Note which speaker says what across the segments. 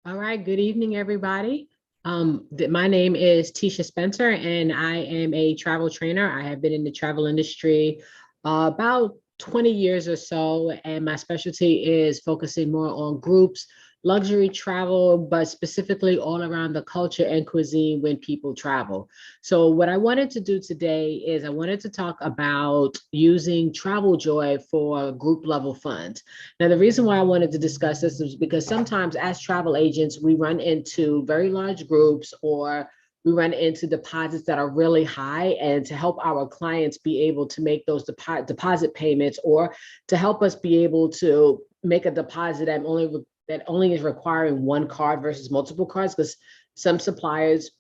Speaker 1: All right, good evening, everybody. My name is Tisha Spencer, and I am a travel trainer. I have been in the travel industry about 20 years or so, and my specialty is focusing more on groups, luxury travel, but specifically all around the culture and cuisine when people travel. So, what I wanted to do today is I wanted to talk about using Travel Joy for group level funds. Now, the reason why I wanted to discuss this is because sometimes as travel agents, we run into very large groups or we run into deposits that are really high. And to help our clients be able to make those deposit payments, or to help us be able to make a deposit that only is requiring one card versus multiple cards, because some suppliers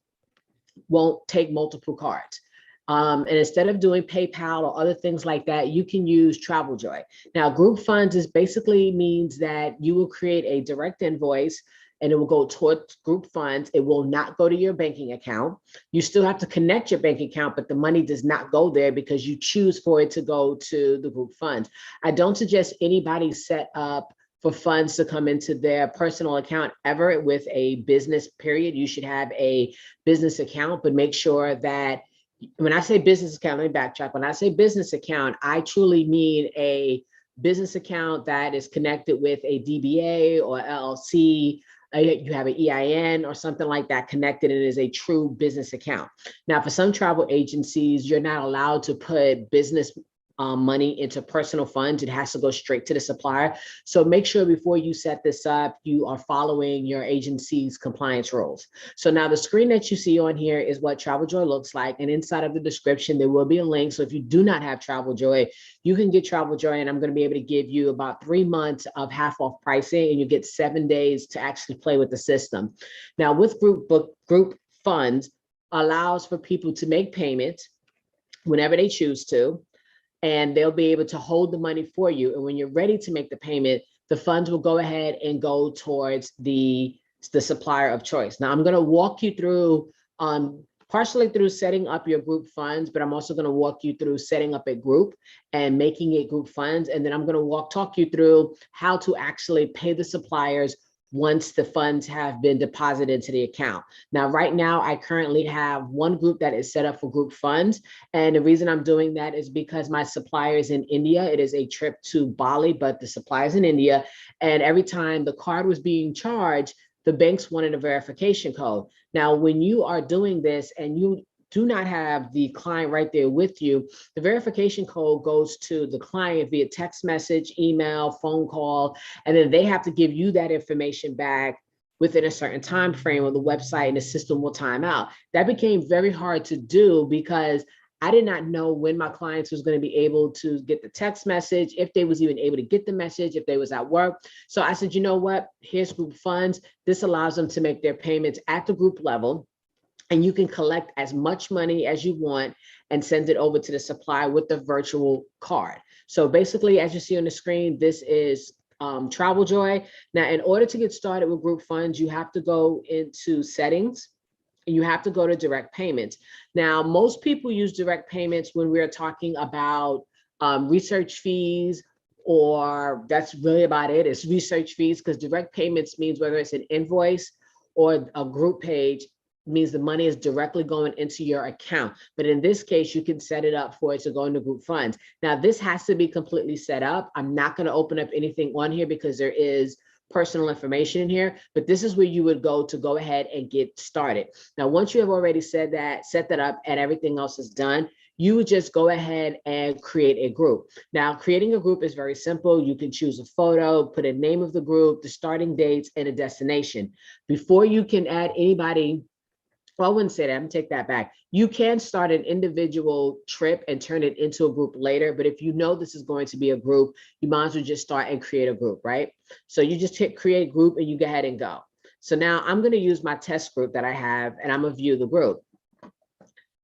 Speaker 1: won't take multiple cards. And instead of doing PayPal or other things like that, you can use TravelJoy. Now, group funds is basically means that you will create a direct invoice and it will go towards group funds. It will not go to your banking account. You still have to connect your bank account, but the money does not go there because you choose for it to go to the group funds. I don't suggest anybody set up for funds to come into their personal account ever with a business period. You should have a business account, but make sure that when I say business account, let me backtrack. When I say business account, I truly mean a business account that is connected with a DBA or LLC. You have an EIN or something like that connected, and it is a true business account. Now, for some travel agencies, you're not allowed to put business money into personal funds. It has to go straight to the supplier. So make sure before you set this up, you are following your agency's compliance rules. So now the screen that you see on here is what TravelJoy looks like. And inside of the description, there will be a link. So if you do not have TravelJoy, you can get TravelJoy, and I'm going to be able to give you about 3 months of half off pricing, and you get 7 days to actually play with the system. Now with group funds allows for people to make payments whenever they choose to, and they'll be able to hold the money for you. And when you're ready to make the payment, the funds will go ahead and go towards the supplier of choice. Now, I'm going to walk you through partially through setting up your group funds, but I'm also going to walk you through setting up a group and making it group funds. And then I'm going to talk you through how to actually pay the suppliers once the funds have been deposited into the account. Now, right now, I currently have one group that is set up for group funds. And the reason I'm doing that is because my supplier is in India. It is a trip to Bali, but the supplier is in India. And every time the card was being charged, the banks wanted a verification code. Now, when you are doing this and you do not have the client right there with you, the verification code goes to the client via text message, email, phone call, and then they have to give you that information back within a certain time frame, or the website and the system will time out. That became very hard to do because I did not know when my clients was going to be able to get the text message, if they was even able to get the message, if they was at work. So I said, you know what, here's group funds. This allows them to make their payments at the group level, and you can collect as much money as you want and send it over to the supplier with the virtual card. So basically, as you see on the screen, this is TravelJoy. Now, in order to get started with group funds, you have to go into settings, and you have to go to direct payments. Now, most people use direct payments when we're talking about research fees, or that's really about it. It's research fees, because direct payments means whether it's an invoice or a group page, means the money is directly going into your account. But in this case, you can set it up for it to go into group funds. Now, this has to be completely set up. I'm not going to open up anything on here because there is personal information in here, but this is where you would go to go ahead and get started. Now, once you have already set that up and everything else is done, you would just go ahead and create a group. Now, creating a group is very simple. You can choose a photo, put a name of the group, the starting dates, and a destination. Before you can add anybody, well, I wouldn't say that. I'm gonna take that back. You can start an individual trip and turn it into a group later, but if you know this is going to be a group, you might as well just start and create a group, right? So you just hit create group and you go ahead and go. So now I'm gonna use my test group that I have, and I'm gonna view the group.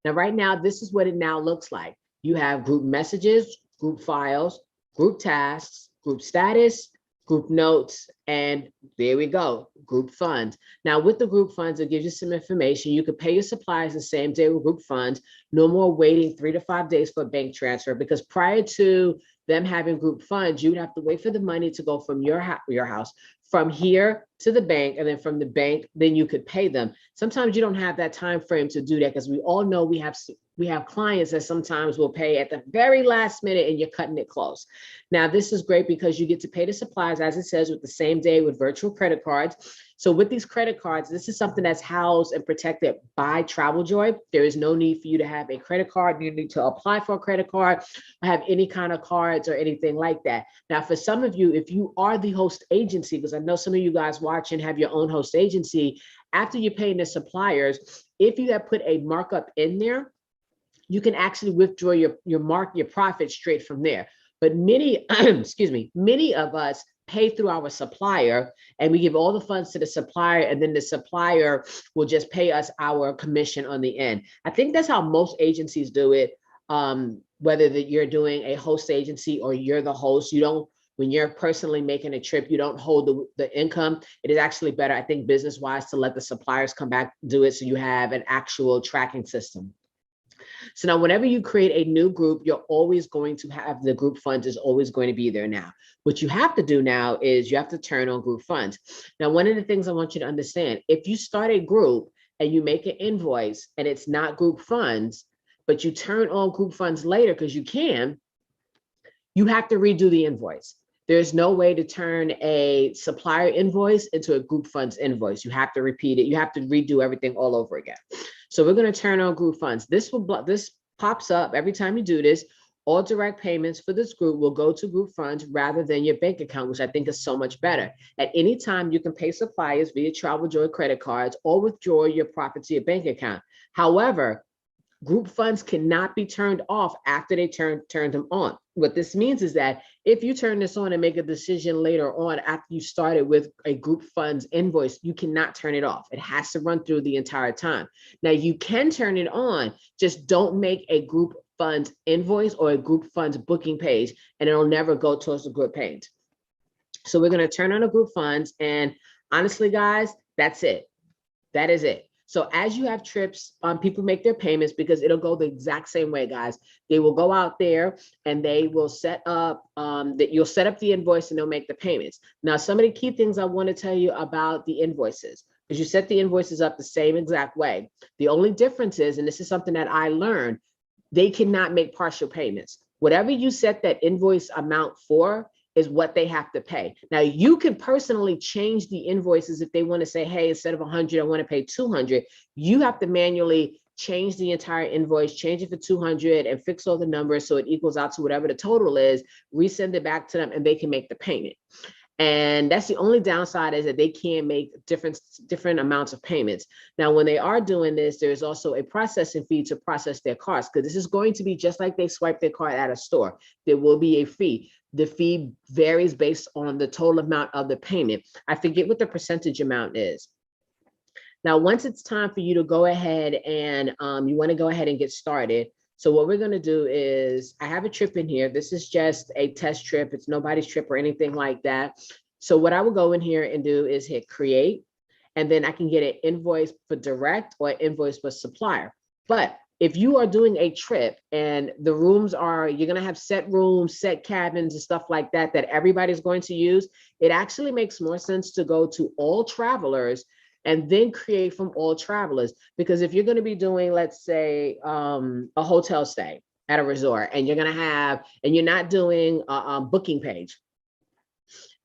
Speaker 1: Now, right now, this is what it now looks like. You have group messages, group files, group tasks, group status, group notes, and there we go, group funds. Now with the group funds, it gives you some information. You could pay your suppliers the same day with group funds. No more waiting 3 to 5 days for a bank transfer, because prior to them having group funds, you'd have to wait for the money to go from your house from here to the bank, and then from the bank, then you could pay them. Sometimes you don't have that time frame to do that, because we all know we have clients that sometimes will pay at the very last minute and you're cutting it close. Now, this is great because you get to pay the suppliers, as it says, with the same day with virtual credit cards. So with these credit cards, this is something that's housed and protected by TravelJoy. There is no need for you to have a credit card. You need to apply for a credit card or have any kind of cards or anything like that. Now, for some of you, if you are the host agency, because I know some of you guys watching have your own host agency, after you're paying the suppliers, if you have put a markup in there, you can actually withdraw your profit straight from there. But many, excuse me, many of us pay through our supplier, and we give all the funds to the supplier, and then the supplier will just pay us our commission on the end. I think that's how most agencies do it. Whether that you're doing a host agency or you're the host, you don't, when you're personally making a trip, you don't hold the income. It is actually better, I think, business-wise, to let the suppliers come back, do it, so you have an actual tracking system. So now whenever you create a new group, you're always going to have the group funds is always going to be there now. What you have to do now is you have to turn on group funds. Now, one of the things I want you to understand, if you start a group and you make an invoice and it's not group funds, but you turn on group funds later because you can, you have to redo the invoice. There's no way to turn a supplier invoice into a group funds invoice. You have to repeat it. You have to redo everything all over again. So we're going to turn on group funds. This pops up every time you do this. All direct payments for this group will go to group funds rather than your bank account, which I think is so much better. At any time, you can pay suppliers via TravelJoy credit cards or withdraw your profit to your bank account. However, group funds cannot be turned off after they turn them on. What this means is that if you turn this on and make a decision later on after you started with a group funds invoice, you cannot turn it off. It has to run through the entire time. Now, you can turn it on, just don't make a group funds invoice or a group funds booking page, and it'll never go towards the group page. So we're going to turn on a group funds, and honestly, guys, that's it. That is it. So as you have trips, people make their payments, because it'll go the exact same way, guys. They will go out there and they will set up, that you'll set up the invoice and they'll make the payments. Now, some of the key things I want to tell you about the invoices, is you set the invoices up the same exact way. The only difference is, and this is something that I learned, they cannot make partial payments. Whatever you set that invoice amount for is what they have to pay. Now, you can personally change the invoices if they want to say, hey, instead of 100, I want to pay 200. You have to manually change the entire invoice, change it for 200, and fix all the numbers so it equals out to whatever the total is, resend it back to them, and they can make the payment. And that's the only downside, is that they can't make different amounts of payments. Now, when they are doing this, there's also a processing fee to process their cards, because this is going to be just like they swipe their card at a store. There will be a fee. The fee varies based on the total amount of the payment. I forget what the percentage amount is. Now, once it's time for you to go ahead and you want to go ahead and get started. So what we're going to do is, I have a trip in here. This is just a test trip. It's nobody's trip or anything like that. So what I will go in here and do is hit create, and then I can get an invoice for direct or an invoice for supplier. But if you are doing a trip and the rooms are, you're going to have set rooms, set cabins and stuff like that, that everybody's going to use, it actually makes more sense to go to all travelers and then create from all travelers. Because if you're going to be doing, let's say, a hotel stay at a resort, and you're going to have, and you're not doing a booking page,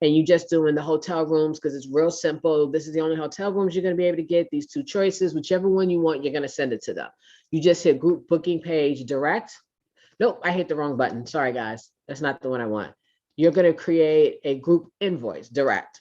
Speaker 1: and you just doing the hotel rooms, because it's real simple. This is the only hotel rooms you're going to be able to get, these two choices, whichever one you want, you're going to send it to them. You just hit group booking page direct. Nope, I hit the wrong button. Sorry, guys. That's not the one I want. You're going to create a group invoice direct,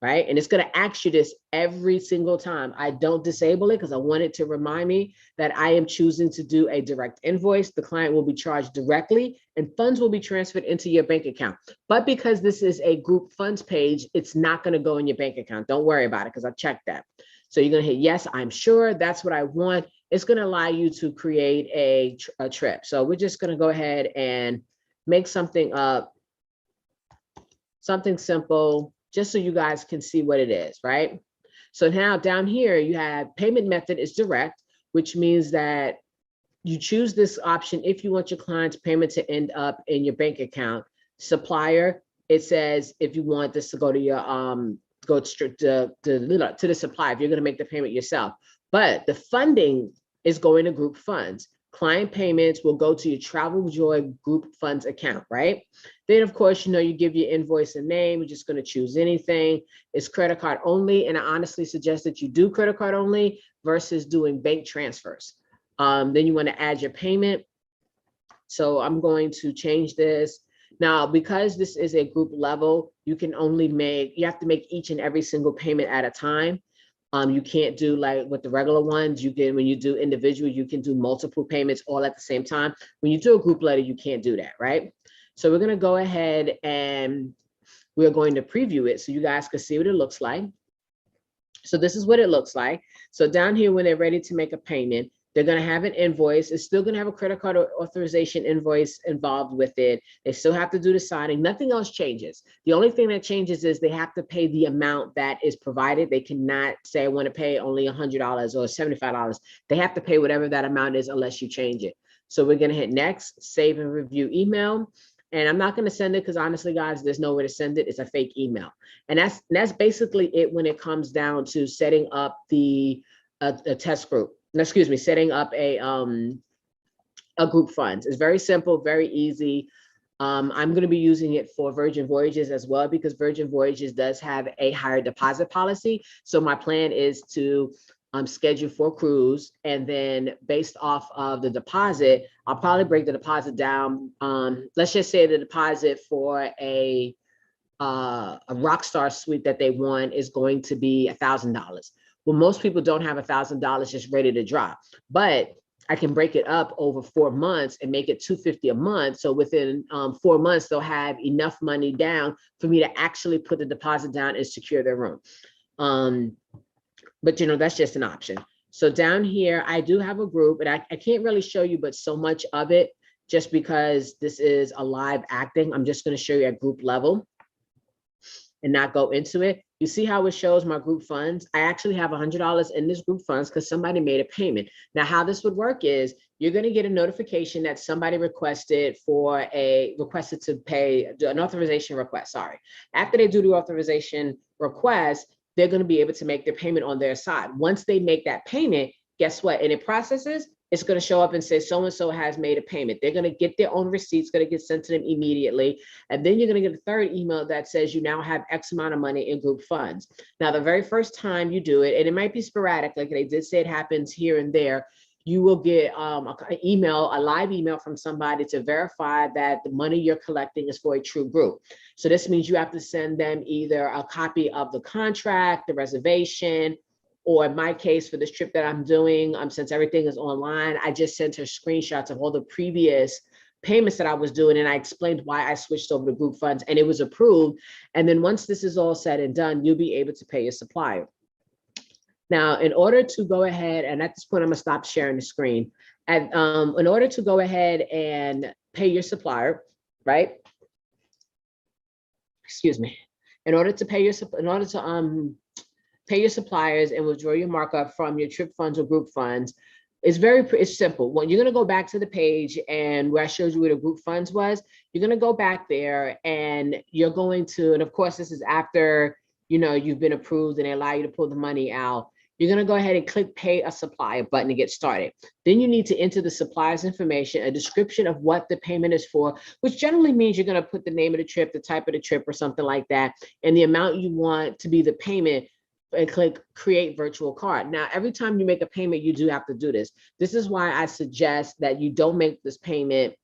Speaker 1: right? And it's going to ask you this every single time. I don't disable it because I want it to remind me that I am choosing to do a direct invoice. The client will be charged directly and funds will be transferred into your bank account. But because this is a group funds page, it's not going to go in your bank account. Don't worry about it, because I checked that. So you're going to hit yes, I'm sure that's what I want. It's going to allow you to create a trip. So we're just going to go ahead and make something up, something simple, just so you guys can see what it is, right? So now down here, you have payment method is direct, which means that you choose this option if you want your client's payment to end up in your bank account. Supplier, it says if you want this to go to your go straight to the supplier if you're going to make the payment yourself. But the funding is going to group funds. Client payments will go to your Travel Joy group funds account, right? Then, of course, you give your invoice a name. You're just going to choose anything. It's credit card only. And I honestly suggest that you do credit card only versus doing bank transfers. Then you want to add your payment. So I'm going to change this. Now, because this is a group level, you have to make each and every single payment at a time. You can't do like with the regular ones. When you do individual, you can do multiple payments all at the same time. When you do a group letter, you can't do that, right? So we're going to go ahead and we're going to preview it so you guys can see what it looks like. So this is what it looks like. So down here, when they're ready to make a payment, they're going to have an invoice. It's still going to have a credit card authorization invoice involved with it. They still have to do the signing. Nothing else changes. The only thing that changes is they have to pay the amount that is provided. They cannot say, I want to pay only $100 or $75. They have to pay whatever that amount is unless you change it. So we're going to hit next, save and review email. And I'm not going to send it because honestly, guys, there's nowhere to send it. It's a fake email. And that's basically it when it comes down to setting up a test group. Excuse me, setting up a group funds. It's very simple, very easy. I'm going to be using it for Virgin Voyages as well because Virgin Voyages does have a higher deposit policy. So my plan is to schedule 4 cruise, and then based off of the deposit, I'll probably break the deposit down. Let's just say the deposit for a Rockstar suite that they want is going to be $1,000. Well, most people don't have $1,000 just ready to drop, but I can break it up over 4 months and make it $250 a month. So within 4 months, they'll have enough money down for me to actually put the deposit down and secure their room. But that's just an option. So down here, I do have a group, and I can't really show you, but so much of it, just because this is a live acting, I'm just going to show you at group level and not go into it. You see how it shows my group funds? I actually have $100 in this group funds because somebody made a payment. Now, how this would work is you're going to get a notification that somebody requested to pay an authorization request. Sorry. After they do the authorization request, they're going to be able to make their payment on their side. Once they make that payment, guess what? And it processes, it's going to show up and say so-and-so has made a payment. They're going to get their own receipts, going to get sent to them immediately. And then you're going to get a third email that says you now have X amount of money in group funds. Now, the very first time you do it, and it might be sporadic, like they did say it happens here and there, you will get a live email from somebody to verify that the money you're collecting is for a true group. So this means you have to send them either a copy of the contract, the reservation, or in my case, for this trip that I'm doing, since everything is online, I just sent her screenshots of all the previous payments that I was doing, and I explained why I switched over to group funds, and it was approved. And then once this is all said and done, you'll be able to pay your supplier. Now, in order to go ahead, and at this point, I'm going to stop sharing the screen. And in order to go ahead and pay your supplier, right? Excuse me. In order to pay your suppliers and withdraw your markup from your trip funds or group funds, it's simple. When you're going to go back to the page and where I showed you where the group funds was, you're going to go back there and you're going to, and of course, this is after, you've been approved and they allow you to pull the money out. You're going to go ahead and click pay a supplier button to get started. Then you need to enter the supplier's information, a description of what the payment is for, which generally means you're going to put the name of the trip, the type of the trip or something like that, and the amount you want to be the payment, and click create virtual card. Now, every time you make a payment, you do have to do this. This is why I suggest that you don't make this payment,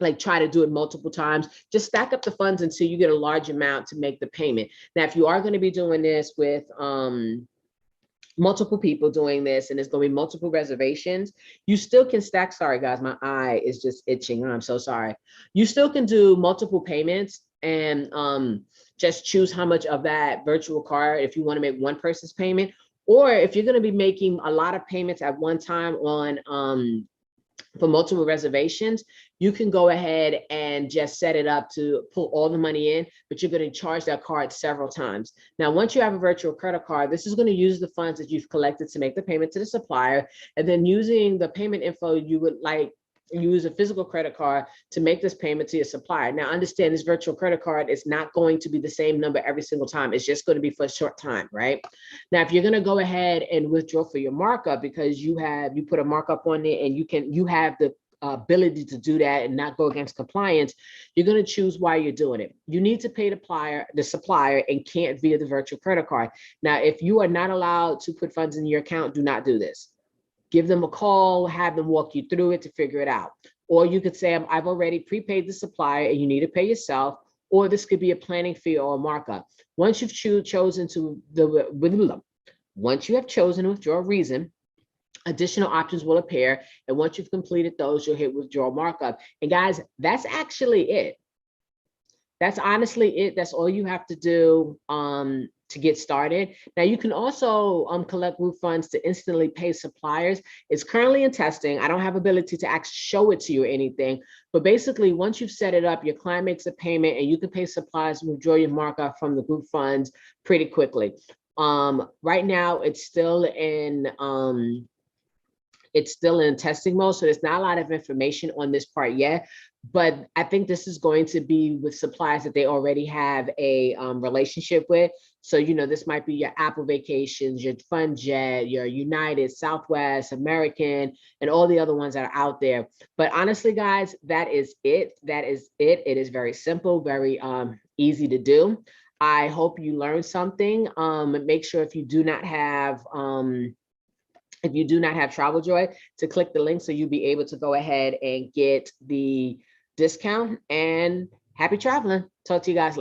Speaker 1: like try to do it multiple times. Just stack up the funds until you get a large amount to make the payment. Now, if you are going to be doing this with multiple people doing this, and there's going to be multiple reservations, you still can stack. Sorry, guys, my eye is just itching. I'm so sorry. You still can do multiple payments and just choose how much of that virtual card, if you want to make one person's payment, or if you're going to be making a lot of payments at one time on for multiple reservations, you can go ahead and just set it up to pull all the money in, but you're going to charge that card several times. Now, once you have a virtual credit card, this is going to use the funds that you've collected to make the payment to the supplier, and then using the payment info you would like use a physical credit card to make this payment to your supplier. Now, understand this virtual credit card is not going to be the same number every single time. It's just going to be for a short time, right? Now, if you're going to go ahead and withdraw for your markup because you put a markup on it and you have the ability to do that and not go against compliance, you're going to choose why you're doing it. You need to pay the supplier and can't via the virtual credit card. Now, if you are not allowed to put funds in your account, do not do this. Give them a call, have them walk you through it to figure it out. Or you could say, I've already prepaid the supplier and you need to pay yourself, or this could be a planning fee or a markup. Once you've chosen once you have chosen to withdraw a reason, additional options will appear. And once you've completed those, you'll hit withdraw markup. And guys, that's actually it. That's honestly it. That's all you have to do to get started. Now, you can also collect refunds to instantly pay suppliers. It's currently in testing. I don't have ability to actually show it to you or anything, but basically once you've set it up, your client makes a payment and you can pay suppliers and withdraw your markup from the group funds pretty quickly. Right now it's still in testing mode, so there's not a lot of information on this part yet, but I think this is going to be with suppliers that they already have a relationship with. So, this might be your Apple Vacations, your FunJet, your United, Southwest, American, and all the other ones that are out there. But honestly, guys, that is it. That is it. It is very simple, very easy to do. I hope you learned something. Make sure if you do not have Travel Joy, to click the link so you'll be able to go ahead and get the discount. And happy traveling. Talk to you guys later.